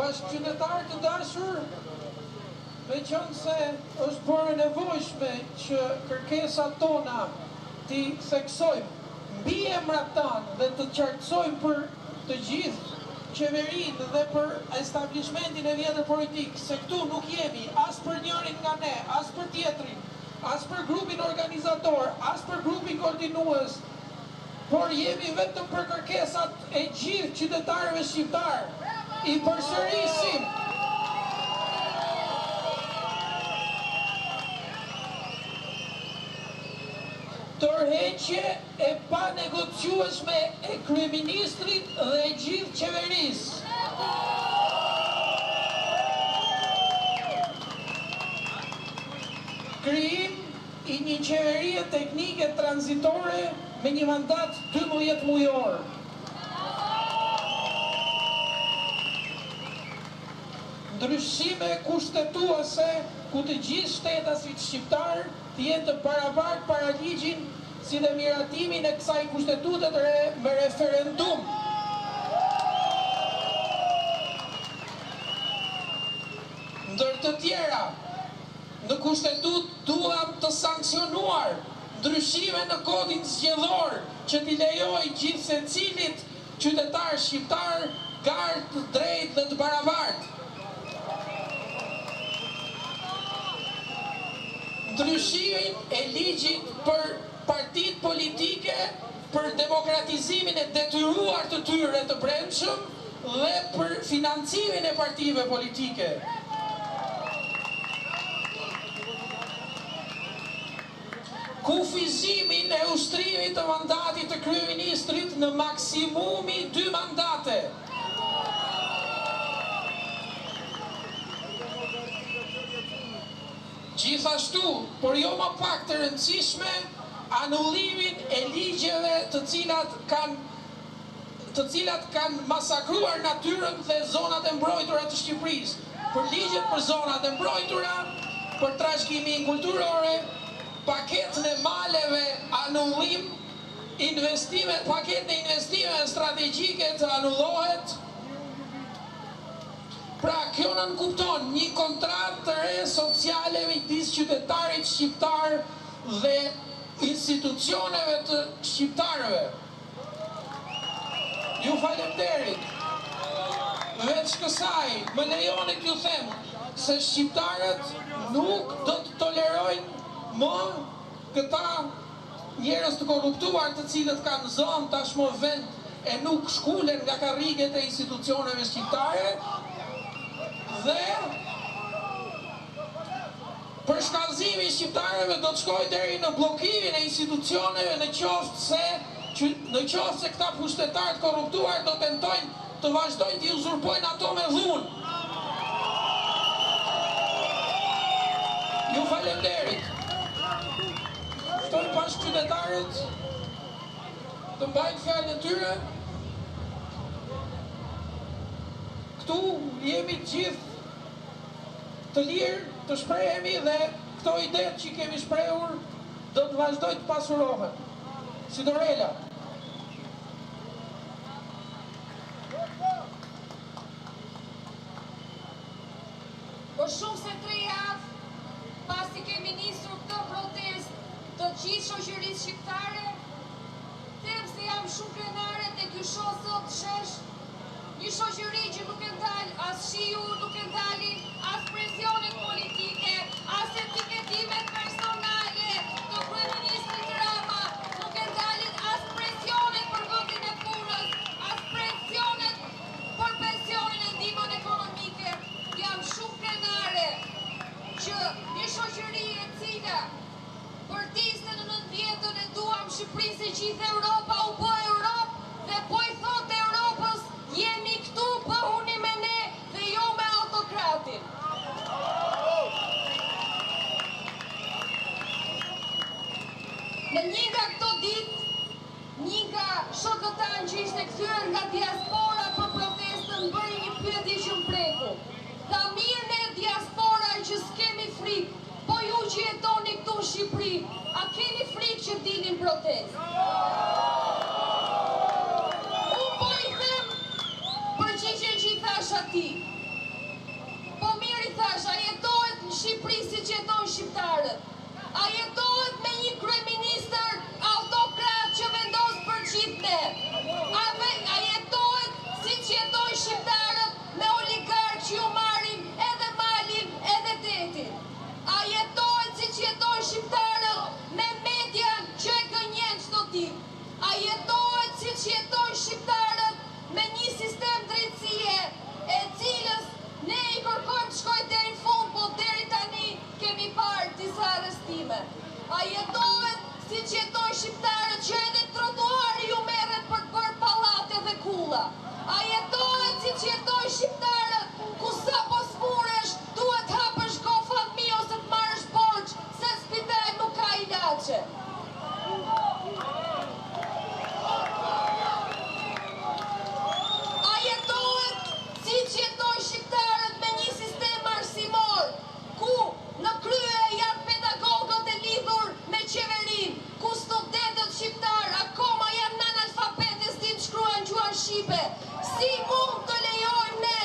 Bashkëqytetarë të dashur, meqense është bërë nevojshme që kërkesat tona t'i theksojmë mbi emrat tanë dhe të qartësojmë për të gjithë qeverinë dhe për establishmentin e vjetër politik, se këtu nuk jemi as për njërin nga ne, as për tjetrin, as për grupin organizator, as për grupin koordinues, por jemi vetëm për kërkesat e gjithë qytetarëve shqiptarë. I përsërisim tërheqje e pa negociueshme e kryeministrit dhe e gjithë qeverisë. Krijim i një qeverie teknike tranzitore me një mandat 12 mujor. Ndryshime kushtetuese ku të gjithë shtetasit shqiptar të jenë të barabartë para ligjin, si dhe miratimin e kësaj kushtetute të re me referendum. Ndër të tjera, në kushtetut duam të sankcionuar ndryshime në kodin zgjedhor që t'i lejoj gjithë secilit qytetar shqiptar garë të drejtë dhe të barabartë. Ndryshimin e ligjit për partitë politike, për demokratizimin e detyruar të tyre të brendshëm dhe për financimin e partive politike. Kufizimin e ushtrimit të mandatit të kryeministrit në maksimumi 2 mandate. Gjithashtu, por jo më pak të rëndësishme, anullimin e ligjeve të cilat kanë masakruar natyrën dhe zonat e mbrojtura të Shqipërisë. Për ligjet për zonat e mbrojtura, për trashëgiminë kulturore, paketën e maleve, anullim, paketën e investimeve strategjike të anullohet. Pra, kjo nën kupton një kontratë të re sociale midis qytetarit shqiptar dhe institucioneve të shqiptarëve. Ju falemnderit. Veç kësaj, më lejoni t'ju them se shqiptarët nuk do të tolerojnë më këta njerëz të korruptuar të cilët kanë zonë tashmë vend e nuk shkulen nga karriget e institucioneve shqiptare. Dhe përshkallëzimi i shqiptarëve do të shkojë deri në bllokimin e institucioneve në qoftë se këta pushtetar të korruptuar do tentojnë të vazhdojnë të uzurpojnë ato me dhunë. Ju falemnderit. Ftoj bashkëqytetarët të mbajnë fjalën e tyre. Këtu jemi gjithë të lirë të shprehemi dhe këto idetë që kemi shprehur do të vazhdoj të pasurohen. Si Dorela. Por shumë se 3 javë pasi kemi nisur këtë protest të gjithë shoqërisë shqiptare, them se jam shumë krenare te ky shoh sot shesh një shoqëri që nuk e ndal as shiu, nuk e ndalin as presionet politike, as etiketimet personale të kryeministrit Rama, nuk e ndalin as presionet për vendin e punës, as presionet për pensionin e ndihmën ekonomike. Jam shumë krenare që një shoqëri e cila përtiste në 90-ën e duam Shqipërinë se gjithë Europa u bë Europë dhe po i thotë Europës jemi këtu, bëhuni me ne dhe jo me autokratin. Në një nga këto ditë, një nga shokët tanë që ishte kthyer nga diaspora për protestën bëri një pyetje që më preku. Tha mirë ne diaspora që s'kemi frikë, po ju që jetoni këtu në Shqipëri, a keni frikë që dilin protestë? Unë po i them përgjigjen që i thash atij. rregulla. A jetohet si që jetojnë shqiptarët, ku sa po smuresh, duhet hapësh gofat mi ose të marrësh borxh, se spital nuk ka ilaçe. A jetohet si që jetojnë shqiptarët me një sistem arsimor, ku në krye janë pedagogët e lidhur me qeverin, ku studentët shqiptar akoma janë analfabetë, s'din shkruan gjuhën shqipe. Si mund të lejojmë ne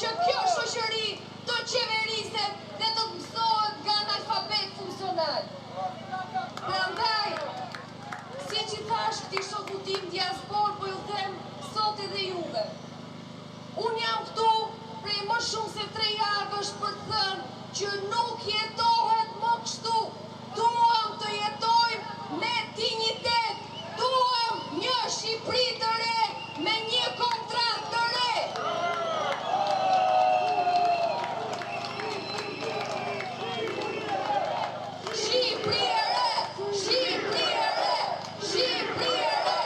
që kjo shoqëri të qeveriset dhe të mësohet nga analfabet funksional? Prandaj, si që thash këti shoku tim diaspor, po ju them sot edhe juve. Unë jam këtu prej më shumë se 3 javësh për të thënë që nuk jetohet më kështu. Duam të jetojmë me dinjitet. Duam një Shqipëri të re me një kontratë të re. Shqipëri e re, Shqipëri e re, Shqipëri e re.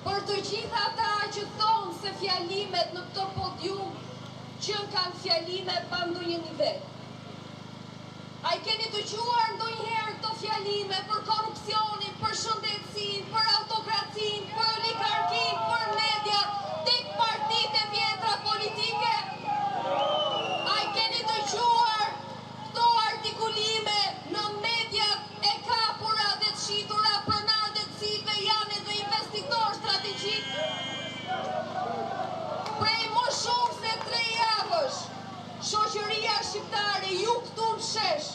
Për të gjitha ata që thonë se fjalimet në këtë podium që kanë fjalime pa ndonjë nivel. A i keni të quar ndonjëherë këto fjalime për korupcionin, për shëndetësin, për autokracin, për oligarkin, për media, tek partitë e vjetra politike? A i keni të quar këto artikulime në mediat e kapura dhe të shitura pronar dhe të cilve janë edhe investitor strategjik? Prej më shumë se 3 javësh, shoqëria shqiptare, ju këtu në shesh,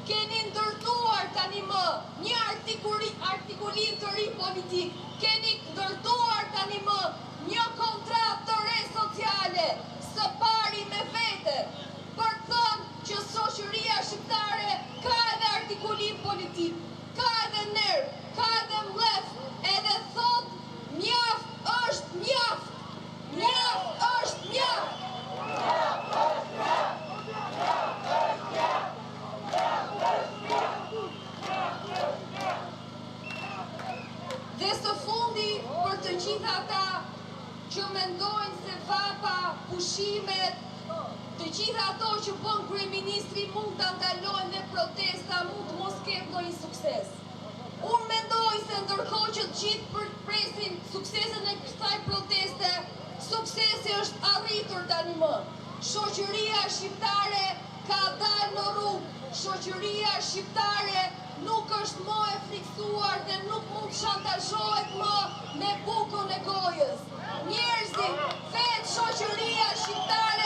keni ndërtuar tani më një artikulim të ri politik, keni ndërtuar tani më një kontratë të re sociale, së pari me vete, për të thënë që shoqëria shqiptare ka edhe artikulim politik, ka edhe nerv, ka edhe mlef, edhe thot mjaft është mjaft. Mjaft është mjaft! Dhe së fundi, për të gjitha ata që mendojnë se vapa, pushimet, të gjitha ato që bën kryeministri mund të ndalojnë dhe protesta mund të mos ketë ndonjë sukses. Unë mendoj se ndërkohë që të gjithë presin suksesin e kësaj proteste, suksesi është arritur tani më. Shoqëria shqiptare ka dalë në rrugë. Shoqëria shqiptare nuk është më e friksuar dhe nuk mund shantazhohet më me bukën e gojës. Njerëzit, vetë shoqëria shqiptare